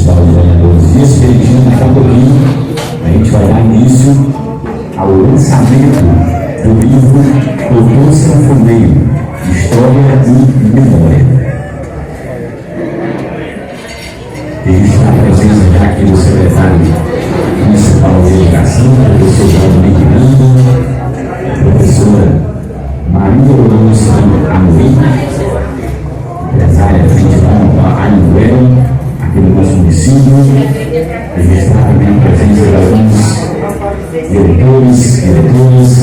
Municipal de Vereadores Dias Perigino. Daqui a pouquinho a gente vai dar início ao lançamento do livro Doutor Sanfoneiro, História e Memória. Registrar a presença já aqui do secretário municipal de Educação, professor Valdemir Miranda, professora Maria Lúcia Amorim, empresária frente à Anguera, aqui no nosso município. Registrar também a presença de alguns diretores, diretoras,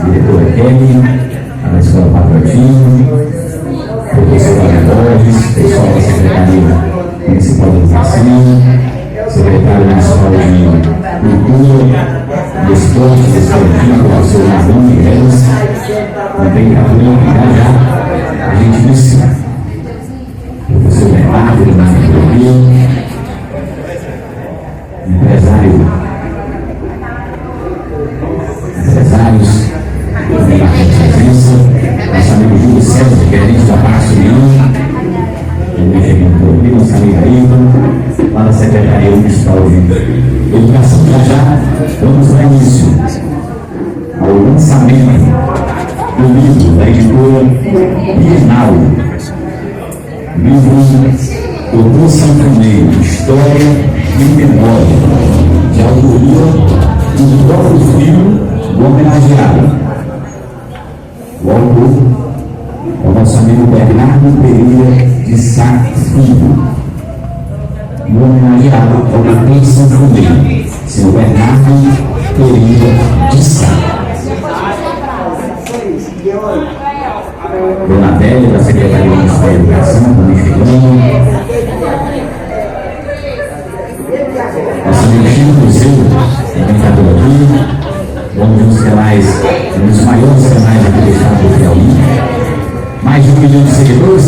diretora Kelly, da Escola Patrocínio, professor Ana Borges, pessoal da Secretaria Municipal de Educação, secretário municipal de Cultura e Esporte Esportivo, professor Marlon Miguel, também já a gente inicia. Professor Bernardo, da Secretaria, empresários, também na presença, nosso amigo Júlio César, gerente da Passo Leão, também chegando por aqui, nossa amiga Iva, lá da Secretaria Municipal de Educação. Já vamos dar início ao lançamento do livro da editora Bienal, livro Doutor Sanfoneiro, História e Memória, de autoria do próprio filho do homenageado. O autor é o nosso amigo Bernardo Pereira de Sá Filho. E o homenageado é o Doutor Sanfoneiro, seu Bernardo Pereira de Sá. Dona Adélia, da Secretaria Municipal de Educação, também chegando. Nosso amigo Chico Cruzeiro, também está por aqui. Um dos canais, um dos maiores canais aqui do estado do Piauí. Mais de 1 milhão de seguidores?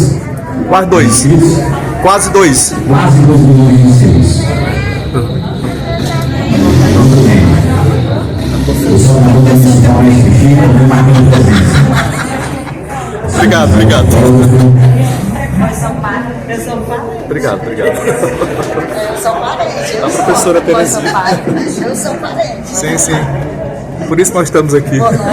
Quase 2. Quase 2. Quase 2 milhões de inscritos. Muito bem. Eu sou na Rua Municipal Mestre Chico, também marcando presença. Obrigado, obrigado. Eu sou parente. Obrigado. Eu sou parente. A professora Terezinha. Eu sou parente. Sim. Por isso nós estamos aqui. Boa noite.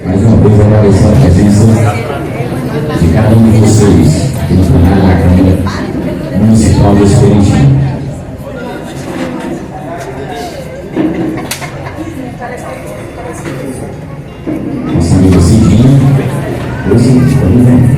Mais uma vez agradecer a presença de cada um de vocês aqui no plenário da Câmara Municipal de Esperitinho. Nossa amiga Cidinha, hoje estamos vendo.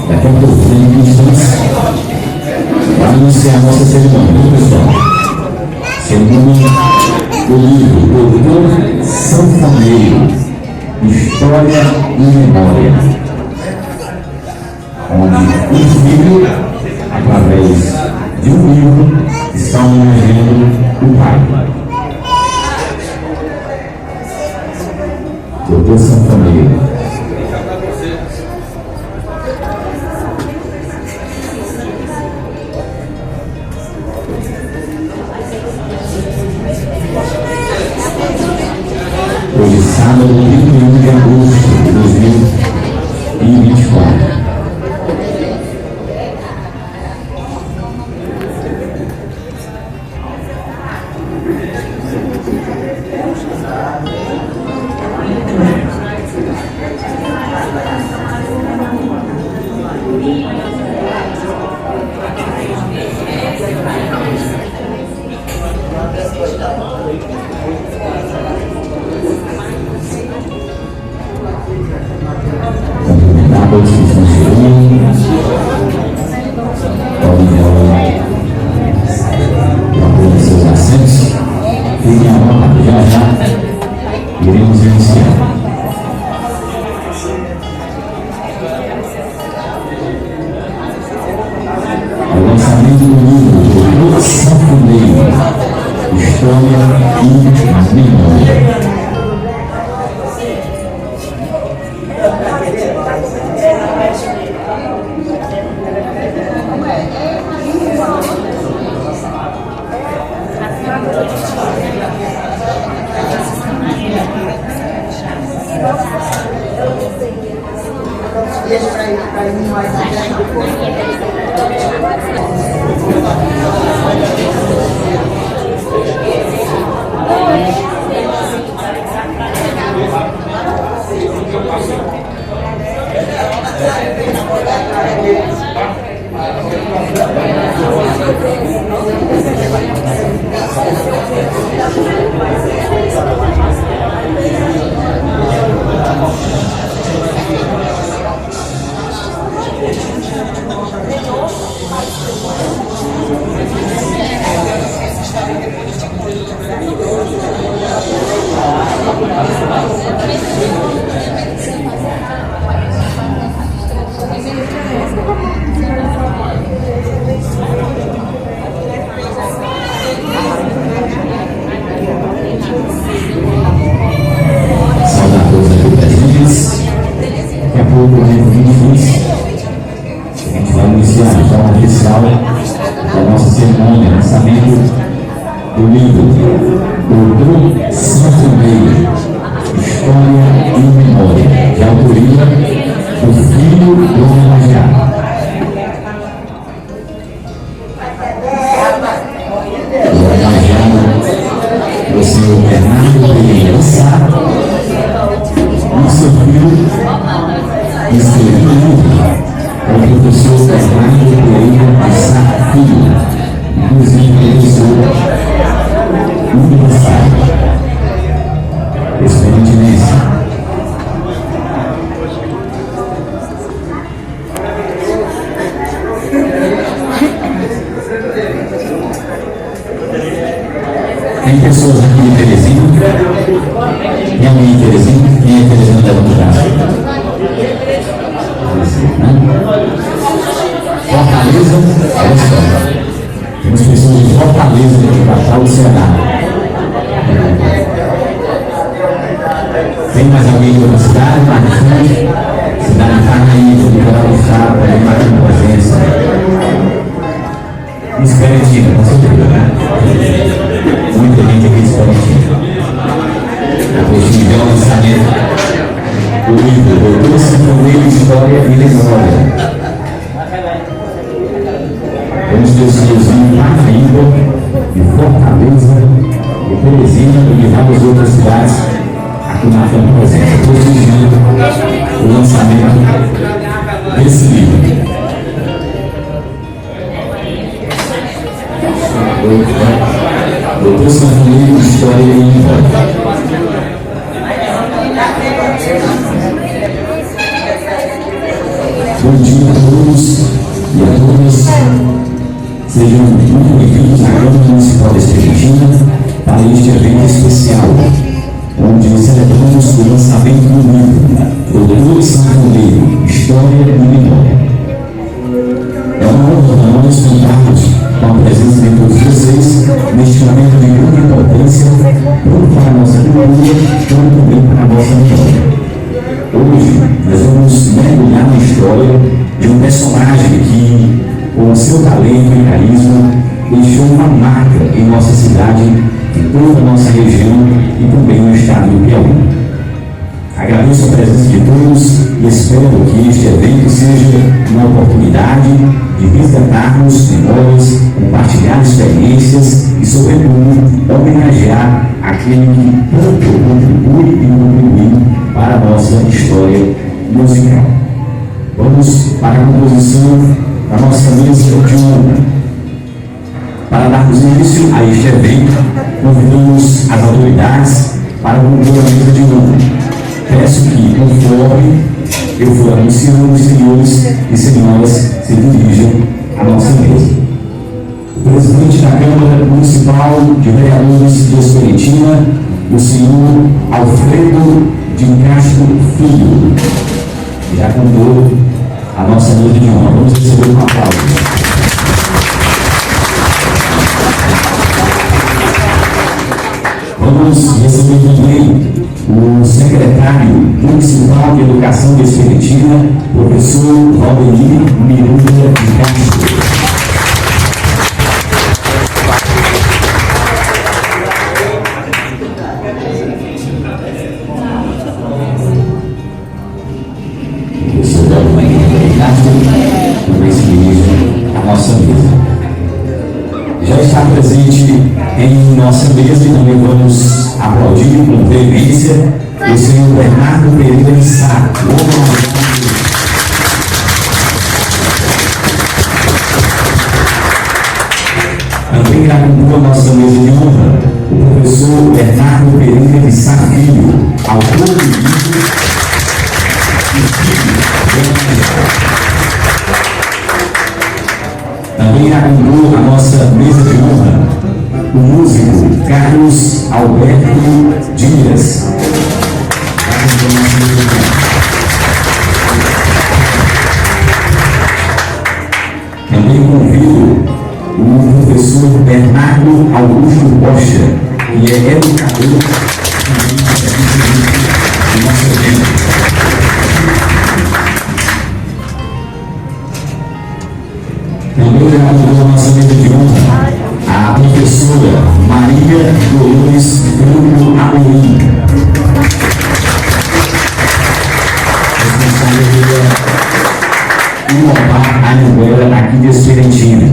Daqui a pouco, em instantes, vai iniciar a nossa cerimônia, pessoal. Cerimônia do livro Doutor Sanfoneiro, História e Memória, onde o filho, através de um livro, está homenageando o pai. Doutor Sanfoneiro. Hoje, sábado, 21 de agosto de 2024. O lançamento do livro Doutor Sanfoneiro, História e Memória. Saudações aqui presentes. Daqui a pouco, no dia 26, a gente vai iniciar a forma oficial da nossa cerimônia, lançamento do livro Doutor Sanfoneiro, História e Memória, de autoria do filho do homenageado. O homenageado do senhor Bernardo Pereira Sá e seu filho escreveu o livro, é o professor Bernardo Pereira Sá Filho, inclusive professor universitário. Excelentíssimo. Tem pessoas aqui de Teresina? Tem alguém de Teresina? Quem é Teresina levanta o braço? Fortaleza, olha só. Temos pessoas de Fortaleza, de capital do Ceará. Tem mais alguém de outra cidade? Marcante? Cidade de Carnaíba, litoral do estado, também marcando presença. Esperantina, com certeza, né? Muita gente aqui de Esperantina. A gente deu o lançamento do livro Doutor Sanfoneiro, História e Memória. Vamos ter os senhorzinhos de Carnaíba, de Fortaleza, de Teresina e de várias outras cidades aqui na frente presente, prestigiando o lançamento desse livro. Doutor Sanfoneiro, História e Memória. Bom dia a todos e a todas. Sejam muito bem-vindos à Câmara Municipal de Esperantina para este evento especial, onde celebramos o lançamento do livro Doutor Sanfoneiro, História e Memória. É uma honra para nós contarmos com a presença de todos vocês neste momento de grande importância, tanto para a nossa cultura, quanto também para a nossa memória. Hoje, nós vamos mergulhar na história de um personagem que, com o seu talento e carisma, deixou uma marca em nossa cidade, em toda a nossa região e também no estado do Piauí. Agradeço a presença de todos e espero que este evento seja uma oportunidade de resgatarmos memórias, compartilhar experiências e, sobretudo, homenagear aquele que tanto contribui e contribuiu para a nossa história musical. Vamos para a composição da nossa mesa de honra. Para darmos início a este evento, convidamos as autoridades para compor a mesa de honra. Peço que, conforme eu for anunciando, os senhores e senhoras se dirijam à nossa mesa. O presidente da Câmara Municipal de Vereadores de Esperantina, o senhor Alfredo de Castro Filho. já contou a nossa mesa de honra. Vamos receber um aplauso. Vamos receber também o secretário municipal de Educação de Espiritina, professor Valdemir Miranda de Castro. Professor Valdemir de Castro também se dirige à nossa mesa. Já está presente em nossa mesa e também vamos aplaudir com veemência o senhor Bernardo Pereira de Sá. Também irá compor a nossa mesa de honra o professor Bernardo Pereira de Sá Filho, autor do livro Também irá compor a nossa mesa de honra o músico Carlos Alberto Dias. Também convido o professor Bernardo Augusto Rocha, que é educador do nosso evento. Também irá compor a nossa mesa de honra a professora Maria Dolores Bruno Amorim, responsável pelo Iopar Anhanguera aqui de Esperantina.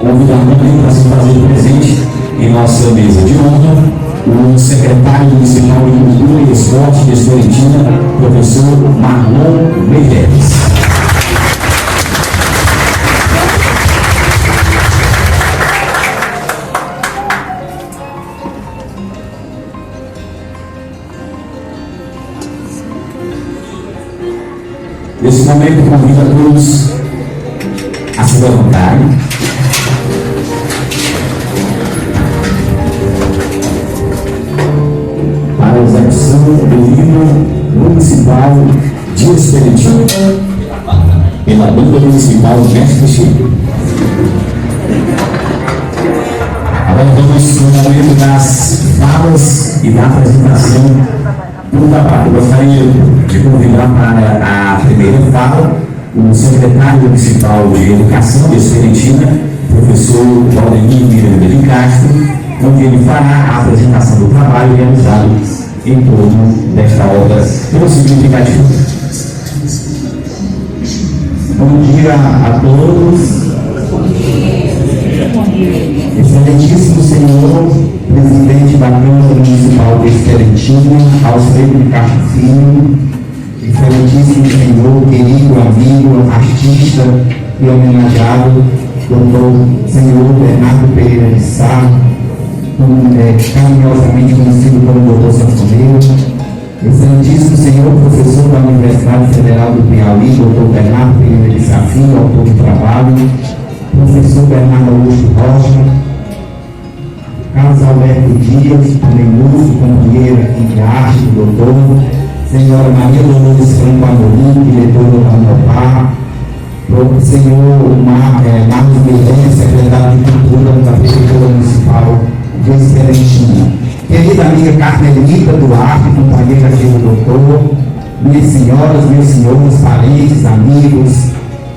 Convidamos também para se fazer presente em nossa mesa de honra o secretário municipal de Cultura e Esporte de Esperantina, professor Marlon Meireles. Nesse momento, convido a todos a se levantarem. Para a execução do hino municipal de Esperantina, pela banda municipal Mestre Chico. Agora vamos no momento das falas e da apresentação do trabalho. Gostaria de convidar para a primeira fala o secretário municipal de Educação de Esperantina, professor Valdemir Miranda de Castro, onde ele fará a apresentação do trabalho realizado em torno desta obra tão significativa. Bom dia a todos. Excelentíssimo Senhor Presidente da Câmara Municipal de Esperantina, Alfredo de Castro Filho, excelentíssimo Senhor, querido amigo, artista e homenageado, doutor Senhor Bernardo Pereira de Sá, carinhosamente conhecido como doutor Sanfoneiro, excelentíssimo Senhor Professor da Universidade Federal do Piauí, doutor Bernardo Pereira de Sá Filho, autor do trabalho, professor Bernardo Augusto Rocha, Carlos Alberto Dias, também músico, companheira de arte, doutor, senhora Maria Dolores Franco Amorim, diretora da Iopar, senhor Marcos Guilherme, secretário de Cultura da Prefeitura Municipal de Esperantina, querida amiga Carmelita Duarte, companheira aqui do doutor, minhas senhoras, meus senhores, parentes, amigos,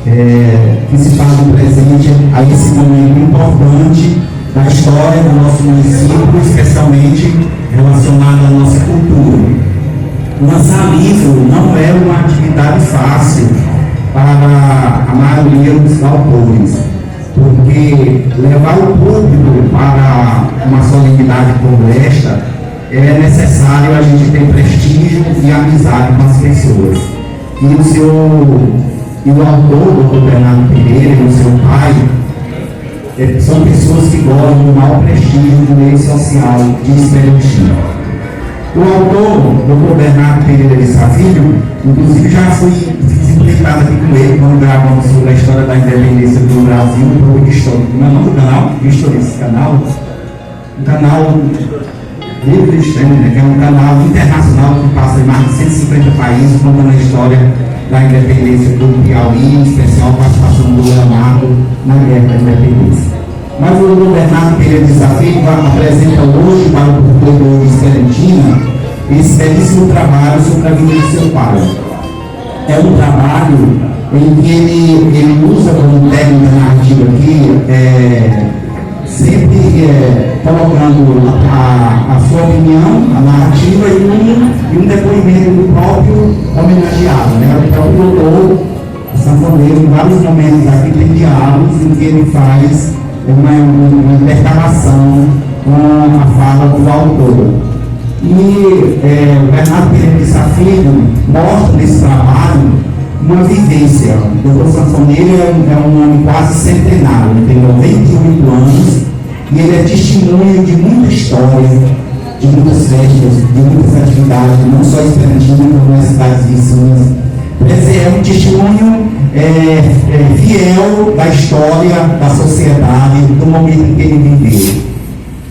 que se fazem presente a esse momento importante da história do nosso município, especialmente relacionado à nossa cultura. Lançar livro não é uma atividade fácil para a maioria dos autores, porque levar o público para uma solenidade como esta é necessário a gente ter prestígio e amizade com as pessoas. E o autor, o Dr. Bernardo Pereira, e o seu pai, são pessoas que gozam do maior prestígio do meio social de Esperantina. O autor, Dr. Bernardo Pereira de Sá Filho, inclusive já fiz implicado aqui com ele quando gravamos sobre a história da independência do Brasil, um pouco de história. Como é o nome do canal? History, esse canal. Um canal Livro Extremo, né, que é um canal internacional que passa em mais de 150 países, contando a história da independência do Piauí, em especial a participação do Leonardo na Guerra da Independência. Mas o Bernardo Pereira Desafio apresenta hoje para o público esperantina esse belíssimo trabalho sobre a vida de seu pai. É um trabalho em que ele usa como técnica narrativa aqui, sempre colocando a sua opinião, a narrativa e um depoimento do próprio homenageado, né? O próprio doutor sanfoneiro, em vários momentos aqui tem diálogos em que ele faz uma intercalação com a fala do autor. E o Bernardo Pereira de Safiro mostra nesse trabalho uma vivência. O doutor sanfoneiro é um homem quase centenário, ele tem 98 anos e ele é testemunho de muita história, de muitas festas, de muitas atividades, não só esperantinas, como nas cidades vizinhas. É um testemunho fiel da história, da sociedade, do momento em que ele viveu.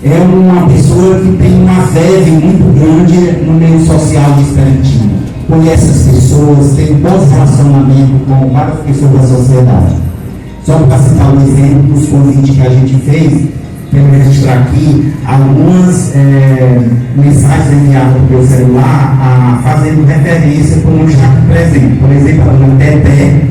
É uma pessoa que tem uma verve muito grande no meio social de Esperantino. Conhece as pessoas, tem bons relacionamentos com várias pessoas da sociedade. Só para citar um exemplo dos convites que a gente fez, quero registrar aqui algumas mensagens enviadas para o meu celular, fazendo referência para não estar aqui presente. Por exemplo, a dona Teté,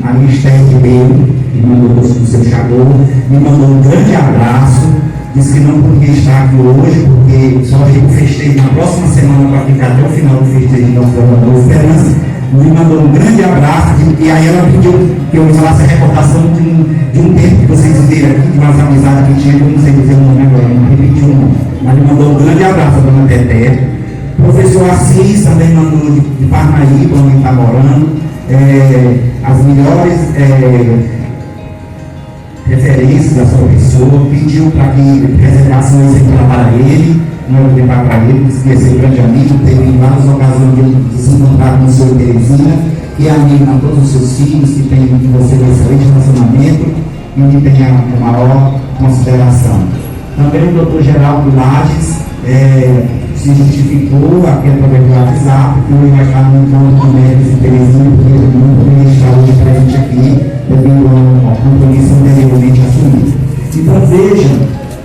a minha Esther Ribeiro, que mandou o seu Chagou, me mandou um grande abraço. Disse que não podia estar aqui hoje, porque só tem o festejo na próxima semana para ficar até o final do festejo de Nossa Esperança. Me mandou um grande abraço, e aí ela pediu que eu falasse a recordação de um tempo que vocês viram aqui, de umas amizades que tinha, que eu não sei dizer o nome agora, não repetiu o nome. Mas me mandou um grande abraço a dona Teté. O professor Assis também mandou de Parnaíba, onde está morando, as melhores referências da sua pessoa, pediu para que reservasse um exemplar para ele, não levar para ele, porque ia ser grande amigo, teve em várias ocasiões de se encontrar com o senhor Teresina, que é amigo com todos os seus filhos, que tem de você um excelente relacionamento e que tem a maior consideração. Também o doutor Geraldo Lages se justificou aqui através do WhatsApp, que hoje vai estar no encontro com médicos em Teresina, porque ele não poderia estar hoje presente aqui, devido ao compromisso anteriormente assumido. Então vejam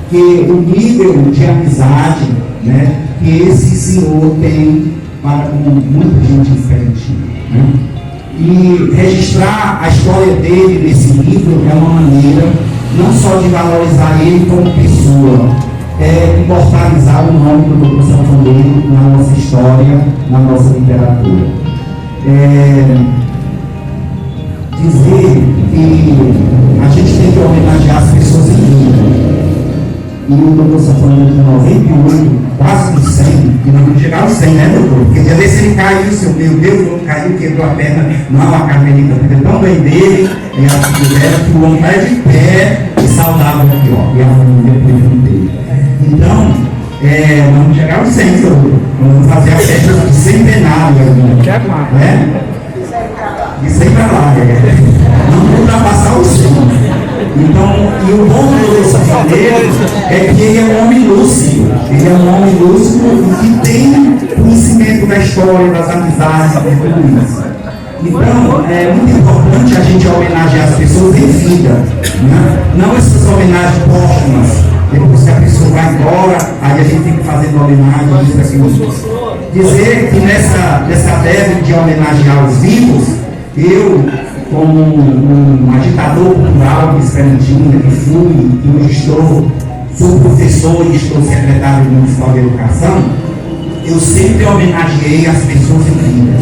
que o nível de amizade, né, que esse senhor tem para com muita gente diferente. Né? E registrar a história dele nesse livro é uma maneira não só de valorizar ele como pessoa, imortalizar o nome do Dr. Sanfoneiro na nossa história, na nossa literatura. Dizer que a gente tem que homenagear as pessoas em vida. E o doutor Sanfoneiro de 98, quase com 100, e não vamos chegar aos 100, né, doutor? Porque dia desse ele caiu, seu meu Deus, não caiu, quebrou a perna, não, a Carmelita cuidou tão bem dele, e a fizeram que o homem está de pé e saudável aqui, ó, e a família dele. Então, vamos chegar aos 100, doutor. Vamos fazer a festa de centenário, né? De 100 para lá, não ultrapassar os 100. Então, e o bom do sanfoneiro é que ele é um homem lúcido. Ele é um homem lúcido que tem conhecimento da história, das amizades, de tudo isso. Então, é muito importante a gente homenagear as pessoas em vida, né? Não essas homenagens póstumas, depois que a pessoa vai embora, aí a gente tem que fazer uma homenagem, isso aqui. Dizer que nessa leve de homenagear os vivos, eu, como um agitador cultural de Esperantina, que fui, que hoje sou professor e estou secretário municipal de educação, eu sempre homenageei as pessoas em vida.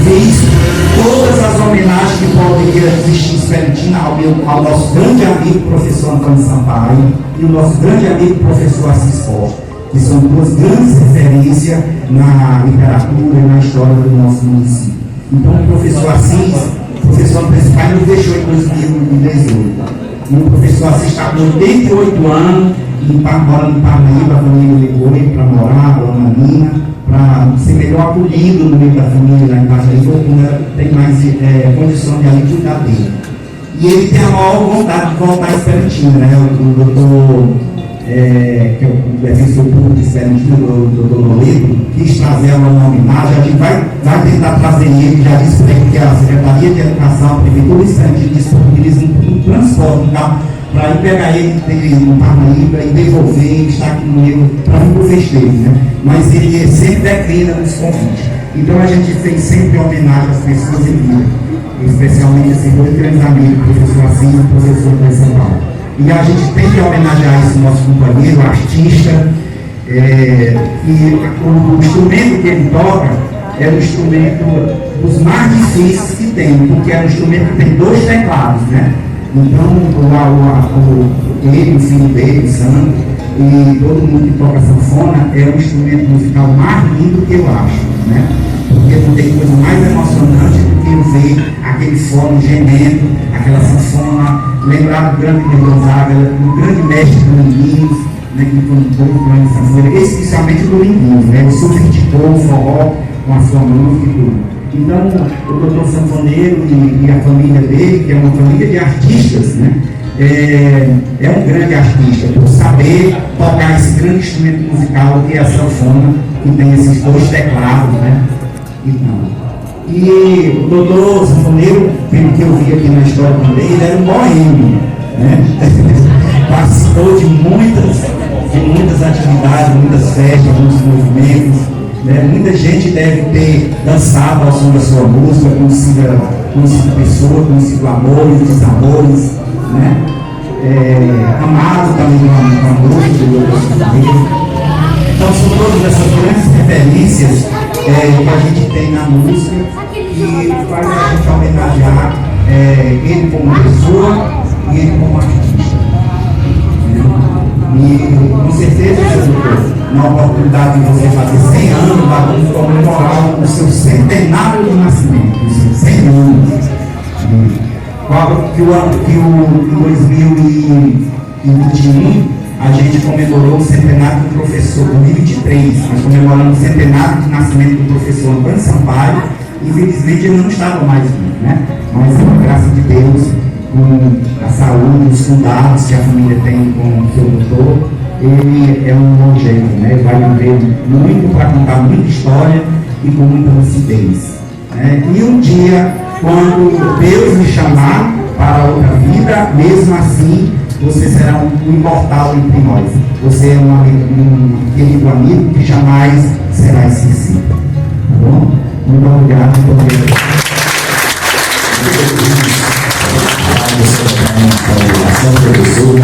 Fiz todas as homenagens que poderiam existir em Esperantina ao nosso grande amigo professor Antônio Sampaio e o nosso grande amigo professor Assis Costa, que são duas grandes referências na literatura e na história do nosso município. Então o professor Assis, o professor Antônio Sampaio nos deixou em 2018. E o professor Assis está com 88 anos, morando em Parnaíba, a família ligou para morar, lá na mina, para ser melhor acolhido no meio da família lá em Parnaíba, porque tem mais condição de ali cuidar dele. E ele tem a maior vontade de voltar a Esperantina, né? O doutor que é o defensor público experiente do Dr. Noledo, quis trazer ela uma homenagem. A gente vai tentar trazer ele, já disse que a Secretaria de Educação, a Prefeitura Experiente disponibiliza um transporte para ir pegar ele no Parnaíba e devolver, ele está aqui no Rio para vir para o festejo, né? Mas ele sempre declina nos convites. Então a gente fez sempre homenagem às pessoas em vida, especialmente esses dois grandes amigos, o professor Assis e o professor de São Paulo. E a gente tem que homenagear esse nosso companheiro, artista, e o instrumento que ele toca é um instrumento dos mais difíceis que tem, porque é um instrumento que tem 2 teclados, né? Então, ele, o filho dele, o Sandro, e todo mundo que toca sanfona, é um instrumento musical mais lindo que eu acho, né? Porque não tem coisa mais emocionante do que ver aquele fone gemendo, aquela sanfona, lembrar do grande Gonzaga, do grande mestre Dominguinhos, né, que foi um pouco grande sanfona, especialmente o Dominguinhos, né? Ele sofisticou o forró com a sua música e tudo. Então, o doutor sanfoneiro e a família dele, que é uma família de artistas, né? É um grande artista, por saber tocar esse grande instrumento musical que é a sanfona, que tem esses 2 teclados, né? E o doutor sanfoneiro, pelo que eu vi aqui na história também, ele era um boêmio, né? Participou de muitas atividades, muitas festas, muitos movimentos, né? Muita gente deve ter dançado ao som da sua música, conhecido pessoas, conhecido amores, desamores, né? Amado também com a música do doutor sanfoneiro. Então são todas essas grandes referências que a gente tem na música e faz a gente homenagear ele como pessoa e ele como artista. E com certeza, na oportunidade de você fazer 100 anos, vai comemorar o seu centenário de nascimento, os seus 100 anos. Que em 2021 a gente comemorou o centenário do professor, 2023, nós comemoramos o centenário de nascimento do professor Antônio Sampaio. Infelizmente ele não estava mais vivo, né? Mas com a graça de Deus, com a saúde, os cuidados que a família tem com o seu doutor, ele é um longevo, né? Vai viver muito para contar muita história e com muita lucidez, né? E um dia, quando Deus me chamar para outra vida, mesmo assim, você será um imortal entre nós. Você é um querido amigo que jamais será esquecido. Tá bom? Muito obrigado. Professor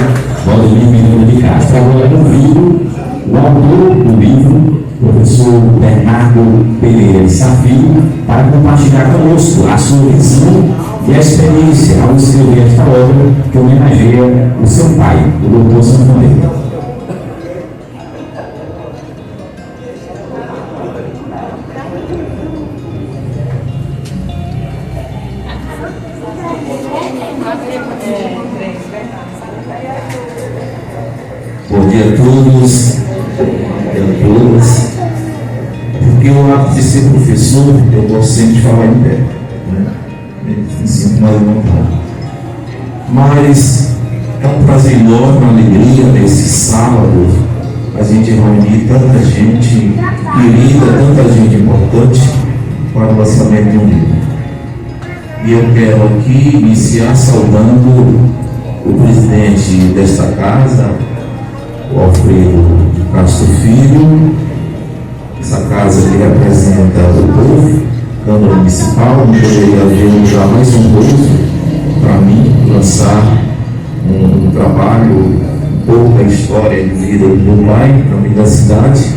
Valdemir Menino de Castro. Agora no vídeo, o autor do livro, professor Bernardo Pereira de Safio, para compartilhar conosco a sua visão e a experiência ao escrever esta obra que homenageia o seu pai, o doutor sanfoneiro. Bom dia a todos e a todas. Porque o ato de ser professor, eu gosto sempre de falar em pé, né? Me sinto mais vontade. Mas é um prazer enorme, uma alegria nesse sábado a gente reunir tanta gente querida, tanta gente importante para o lançamento de um livro. E eu quero aqui iniciar saudando o presidente desta casa, o Alfredo Castro Filho. Essa casa que representa o povo, Câmara Municipal. Não poderia haver um lugar mais honroso para mim lançar um trabalho, um pouco da história de vida do meu pai, também da cidade.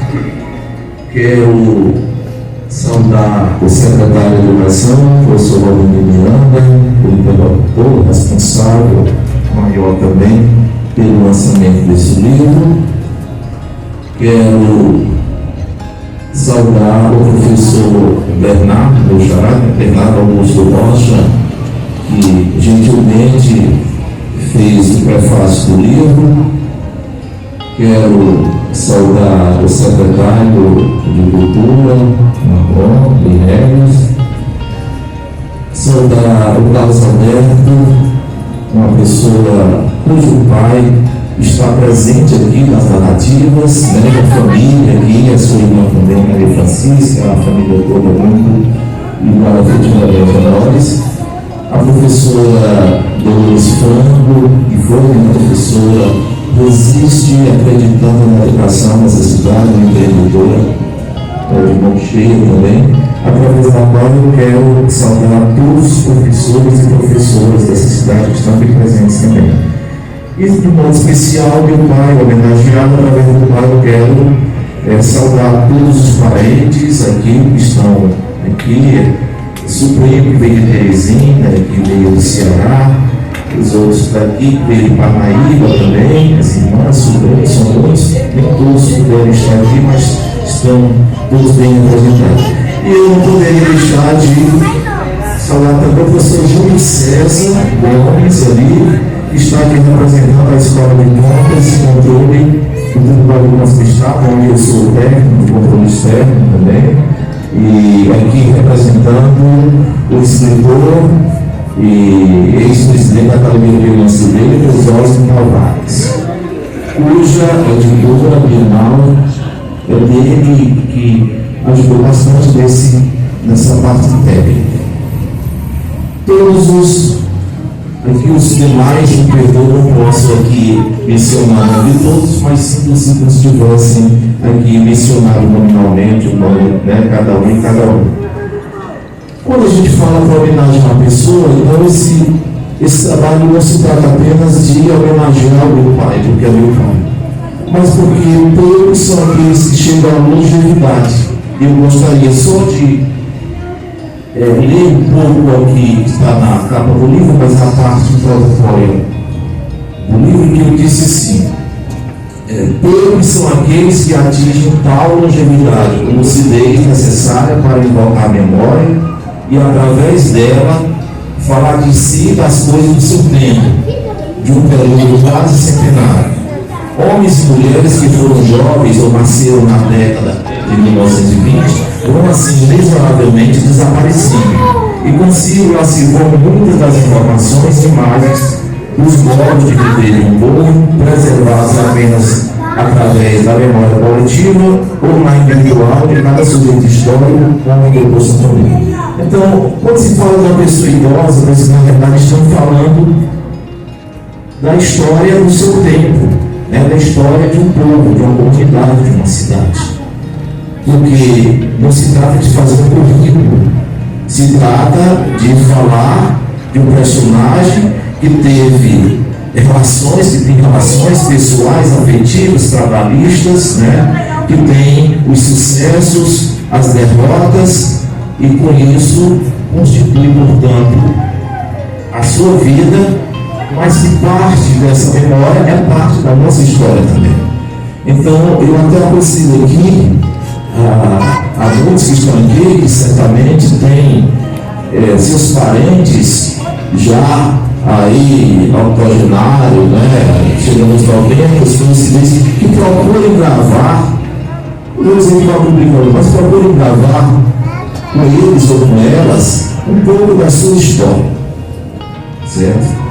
Quero saudar o secretário de Educação, o professor Valdemir Miranda, o interlocutor responsável maior também pelo lançamento desse livro. Quero saudar o professor Bernardo, meu xará, Bernardo Augusto Rocha, que gentilmente fez o prefácio do livro. Quero saudar o secretário de Cultura, Marrom, Guilhermes. Saudar o Carlos Alberto, uma pessoa cujo pai está presente aqui nas narrativas, né, a família aqui, a sua irmã também, Maria Francisca, a família toda muito igual afetivamente a nós. A professora Dolores Franco, que foi uma professora, resiste acreditando na educação nessa cidade, uma empreendedora, de mão cheia também, através da qual eu quero saudar todos os professores e professoras dessa cidade que estão aqui presentes também. E de modo especial, meu pai, homenageado, através do qual eu quero saudar todos os parentes aqui que estão aqui, Supremo que veio de Teresina, que veio do Ceará, os outros daqui que veio de Parnaíba também, as irmãs, sobrinhos, são muitos, nem todos puderam estar aqui, mas estão todos bem representados. E eu não poderia deixar de saudar também o professor Júlio César Gomes ali, que está aqui representando a Escola de Contas e Controle do Tribunal de Contas do Estado, onde eu sou o técnico do controle externo também, e aqui representando o escritor e ex-presidente da Academia de Violência Brasileira, Osório Tavares, cuja editora Bienal é dele que ajudou bastante nessa parte técnica. Todos os demais, me perdoam, não posso aqui mencionar de todos, mas sim se nós tivessem aqui mencionado nominalmente o nome, né, cada um e cada um. Quando a gente fala para homenagear uma pessoa, então esse trabalho não se trata apenas de homenagear o meu pai, porque é meu pai, mas porque todos são aqueles que chegam à longevidade. Eu gostaria só de ler um pouco aqui, que está na capa do livro, mas na parte introdutória do livro, que eu disse assim: poucos são aqueles que atingem tal longevidade com lucidez necessária para invocar a memória e, através dela, falar de si e das coisas do seu tempo, de um período quase centenário. Homens e mulheres que foram jovens ou nasceram na década de 1920 vão assim inexoravelmente desaparecendo, e consigo lá se vão muitas das informações e imagens dos modos de viver um povo, preservados apenas através da memória coletiva ou na individual de cada sujeito histórico, como eu posso também. Então, quando se fala de uma pessoa idosa, nós na verdade estamos falando da história do seu tempo, né, da história de um povo, de uma comunidade, de uma cidade. Porque não se trata de fazer um currículo, se trata de falar de um personagem que teve relações, que tem relações pessoais, afetivas, trabalhistas, né, que tem os sucessos, as derrotas, e com isso constitui, portanto, a sua vida, mas que parte dessa memória é parte da nossa história também. Então, eu até consigo aqui há muitos que estão aqui que certamente têm seus parentes já aí octogenário, né, chegando aos 90, coincidências, que procurem gravar, não vou dizer que vai publicando, mas procurem gravar com eles ou com elas um pouco da sua história, certo?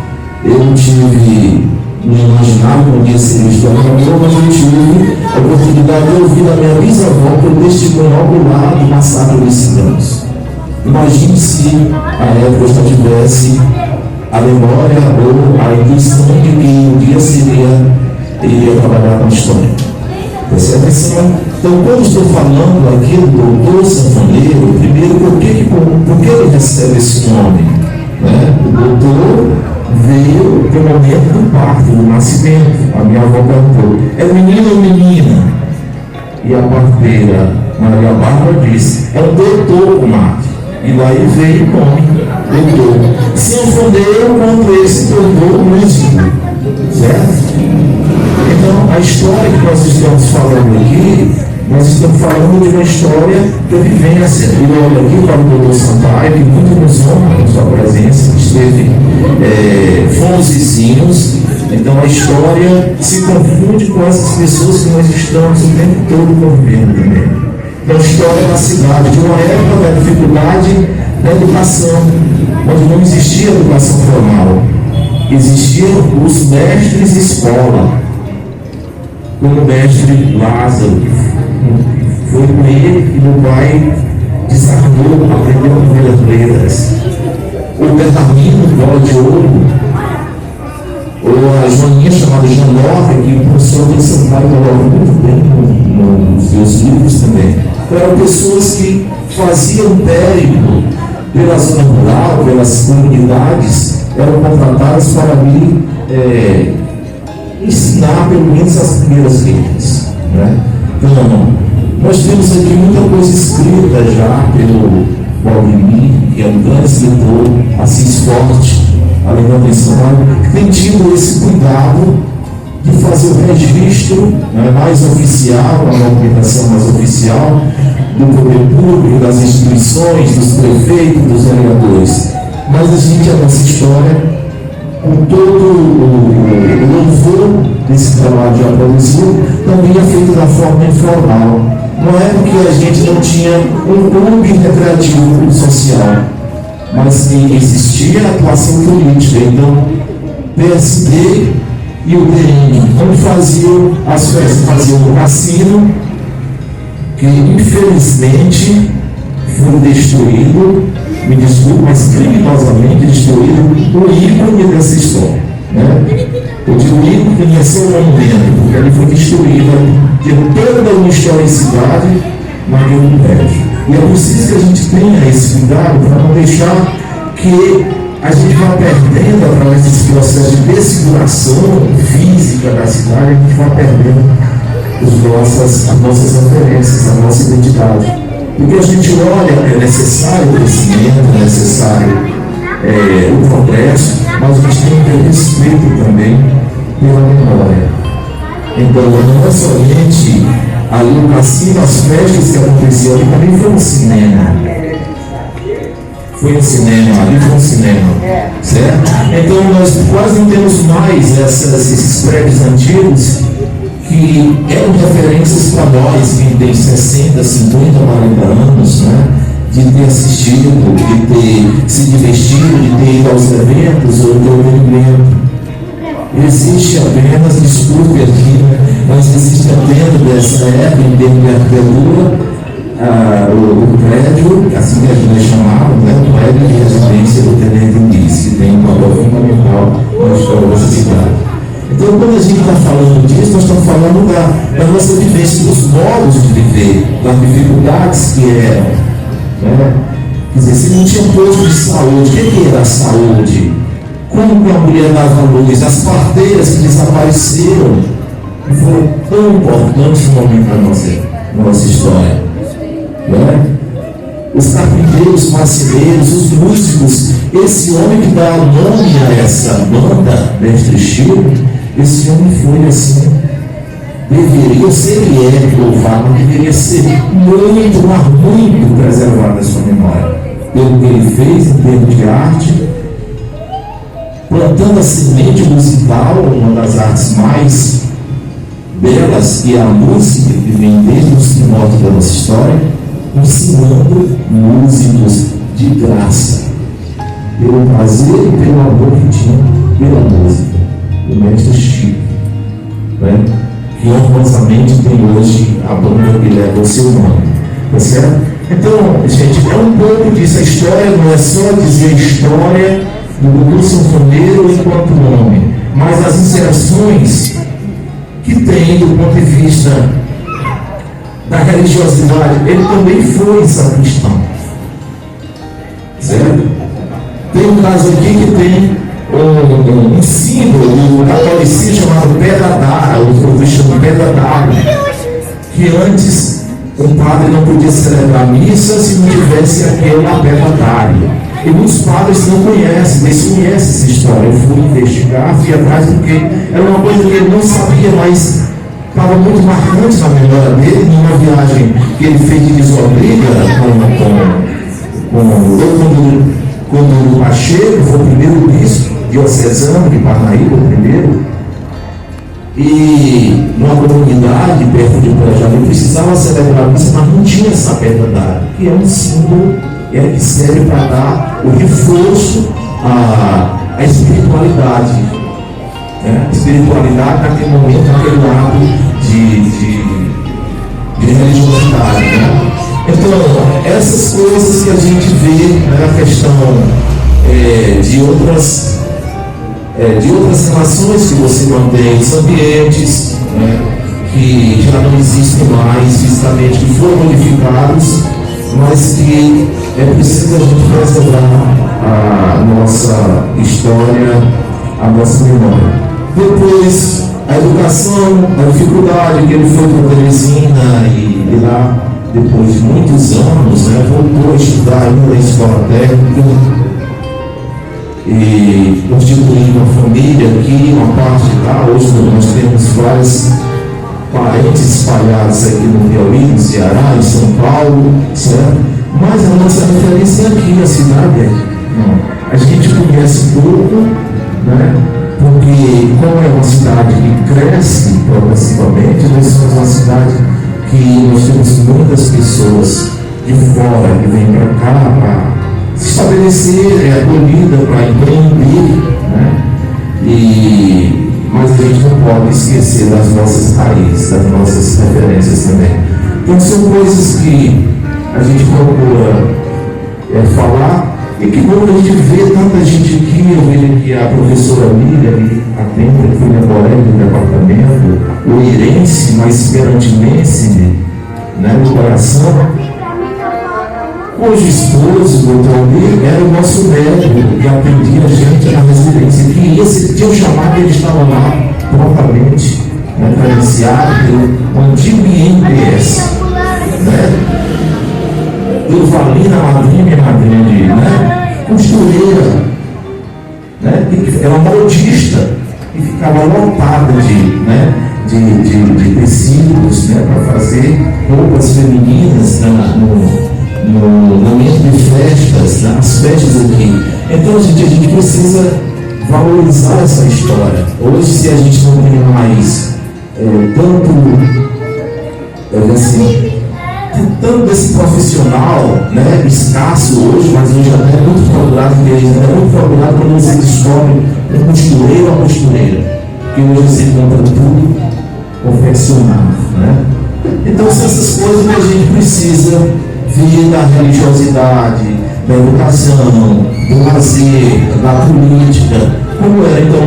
Eu não tive, não imaginava que um dia seria história, mas eu tive a oportunidade de ouvir da minha bisavó que eu testemunhar ao lado do massacre dos ciganos. Imagine se a época já tivesse a memória ou a intuição de que um dia iria trabalhar com a história. Percebe isso? Então, quando estou falando aqui do doutor sanfoneiro, primeiro, por que ele recebe esse nome? Né? O doutor veio do momento do parto, do nascimento. A minha avó perguntou: é menino ou menina? E a parteira Maria Bárbara disse: é o doutor Comadre. E daí veio o nome, doutor. Sanfoneiro, quando ele se tornou músico, certo? Então, a história que nós estamos falando aqui, nós estamos falando de uma história de vivência. Eu olho aqui para o doutor Sampaio, que muito nos honra com sua presença, que esteve, fomos vizinhos. Então, a história se confunde com essas pessoas que nós estamos o tempo todo convivendo também. Então, a história da cidade, de uma época da dificuldade da educação, onde não existia educação formal. Existiam os mestres de escola, como o mestre Lázaro, que foi com ele e meu pai desarmou, aprendeu a primeiras letras. O pergaminho, bola de ouro, ou a Joaninha chamada Janota, que o professor de São Paulo coloca muito bem nos seus livros também. Eram pessoas que faziam périplo pela zona rural, pelas comunidades, eram contratadas para vir ensinar pelo menos as primeiras letras. Né? Então, nós temos aqui muita coisa escrita já pelo Valdemir, que é um grande escritor, Assis Forte, além da atenção, que tem tido esse cuidado de fazer o registro mais oficial, a documentação mais oficial do poder público, das instituições, dos prefeitos, dos vereadores. Mas a gente, a nossa história, com todo o louvor desse trabalho já produzido, também é feito da forma informal. Não é porque a gente não tinha um clube recreativo social, mas que existia atuação política. Então, PSD e o DN, onde faziam as festas, faziam o cassino, que infelizmente foi destruído, me desculpe, mas criminosamente destruído, o ícone dessa história. Né? Eu digo ícone que não é seu monumento, porque ele foi destruído, de toda uma história em cidade, naquele prédio. E é preciso que a gente tenha esse cuidado para não deixar que a gente vá perdendo, através desse processo de desfiguração física da cidade, a gente vá perdendo as nossas referências, a nossa identidade. Porque a gente olha, é necessário o crescimento, é necessário o progresso, mas a gente tem que ter respeito também pela memória. Então, não é somente ali no cassino, as festas que aconteciam ali, também foi um cinema. Foi um cinema, ali foi um cinema. Certo? Então, nós quase não temos mais esses prédios antigos que eram referências para nós, que tem 60, 50, 40 anos, né? De ter assistido, de ter se divertido, de ter ido aos eventos ou de entretenimento. Existe apenas, desculpe aqui, mas existe apenas dessa época, em termos de arquitetura, o prédio, assim que a gente chamava, né, o prédio de residência do Tenente Ulisses, que tem um papel fundamental na história dessa cidade. Então, quando a gente está falando disso, nós estamos falando da nossa vivência, dos modos de viver, das dificuldades que eram. Né? Quer dizer, se não tinha posto de saúde, o que era a saúde? Como que a mulher dava luz? As parteiras que desapareceram e foram tão importantes no momento da nossa história. Né? Os carpinteiros, marceneiros, os músicos, esse homem que dá o nome a essa banda, Mestre Chico, esse homem foi assim, deveria ser ele é louvado, mas deveria ser muito, mas muito preservado na sua memória, pelo que ele fez em termos de arte, plantando a semente musical, uma das artes mais belas, que é a música, que vem desde os primórdios da nossa história, ensinando músicos de graça, pelo prazer e pelo amor que tinha pela música, o Mestre Chico, né? Que honrosamente tem hoje a banda que leva o seu nome, tá certo? Então, gente, é um pouco disso. A história não é só dizer a história do Dudu Sanfoneiro enquanto homem, mas as inserções que tem do ponto de vista da religiosidade. Ele também foi sacristão, certo? Tem um caso aqui que tem um símbolo do catolicismo chamado Pedra d'Água, o cristiano Pedra d'Água, que antes um padre não podia celebrar missa se não tivesse aquela pedra d'água. E muitos padres não conhecem, desconhecem essa história. Eu fui investigar, fui atrás, porque era uma coisa que ele não sabia, mas estava muito marcante na memória dele, numa viagem que ele fez de Desobriga com o Pacheco, foi o primeiro bispo diocesano de Parnaíba, o primeiro, e numa comunidade perto de Plejado, ele precisava celebrar a missa, mas não tinha essa pedra d'água, que é um símbolo que serve para dar o reforço à espiritualidade. A espiritualidade naquele momento, naquele ato de religiosidade, né? Então, essas coisas que a gente vê, né, a questão de outras relações que você mantém, os ambientes, né, que já não existem mais fisicamente, que foram modificados, mas que é preciso a gente preservar a nossa história, a nossa memória. Depois, a educação, a dificuldade que ele foi para Teresina e lá, depois de muitos anos, né, voltou a estudar ainda na escola técnica e constituiu uma família aqui, uma parte lá. Hoje nós temos vários parentes espalhados aqui no Piauí, no Ceará, em São Paulo, certo? Mas a nossa referência é aqui, a cidade a gente conhece pouco, né? Porque como é uma cidade que cresce progressivamente, nós somos uma cidade que nós temos muitas pessoas de fora que vêm para cá para se estabelecer, acolhida, para empreender, né? Mas a gente não pode esquecer das nossas raízes, das nossas referências também. Então são coisas que a gente procura falar, e que quando a gente vê tanta gente aqui, eu vejo aqui a professora Lília, que atende, que foi minha colega do departamento, o irense, mas esperantinense, né, no coração, cujo esposo, o doutor Almir, era o nosso médico que atendia a gente na residência, que esse dia eu chamava, ele estava lá prontamente, né, credenciado pelo antigo INPS, né? Valina, madrinha, minha madrinha, né? Costureira, né? Era uma modista e ficava lotada de tecidos, né? Para fazer roupas femininas no momento de festas, nas festas aqui. Então, gente, a gente precisa valorizar essa história. Hoje, se a gente não tem mais tanto desse profissional, né, escasso hoje, mas hoje até é muito procurado, é muito procurado quando você descobre um costureiro ou costureira, que hoje você compra tudo confeccionado, né? Então são essas coisas que a gente precisa ver da religiosidade, da educação, do lazer, da política, como era. Então,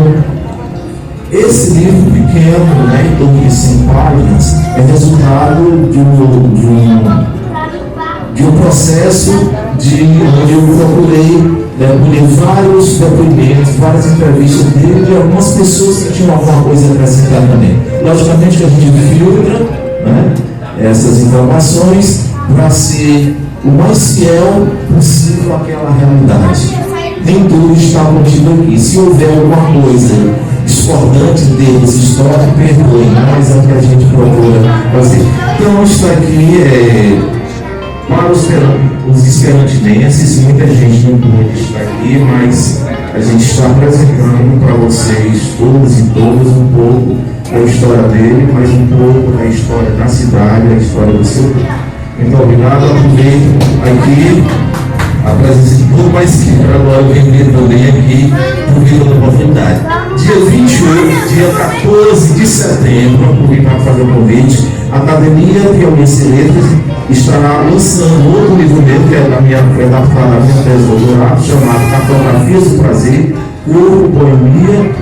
esse livro pequeno, né, em torno de 100 páginas, é resultado de um processo onde eu procurei colher vários depoimentos, várias entrevistas dele, de algumas pessoas que tinham alguma coisa a acrescentar também. Logicamente que a gente filtra, né, essas informações para ser o mais fiel possível àquela realidade. Nem tudo está contido aqui. Se houver alguma coisa discordante deles, história, perdoe, mas é o que a gente procura fazer. Então, está aqui para os esperantinenses, muita gente não pode estar aqui, mas a gente está apresentando para vocês, todos e todas, um pouco da história dele, mas um pouco da história da cidade, da história do seu povo. Muito obrigado, aproveito aqui a presença de todo, mas que agora eu venho ver também aqui por vida da oportunidade. Dia 28, dia 14 de setembro, aproveitar para fazer o convite, a Academia Piauiense Letras estará lançando outro livro meu, que é da minha tese de doutorado, chamado Cartografias do Prazer, Corpo, Boemia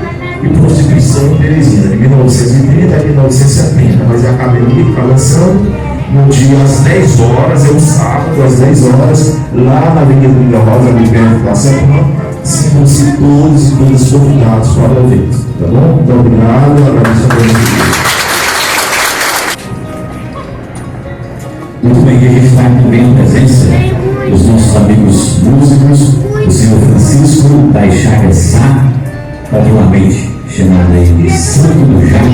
e Prostituição em Teresina, de 1930 a 1970, mas é a academia que está lançando no dia às 10 horas, é um sábado, às 10 horas, lá na Avenida Liga Rosa, ali perto da Serra. Sintam-se todos e todas convidados para o evento, tá bom? Muito obrigado, agradeço a todos. Muito bem, a gente está também em presença dos nossos amigos músicos, o senhor Francisco da Chagas Sá, popularmente chamado aí de Santo do Jaca,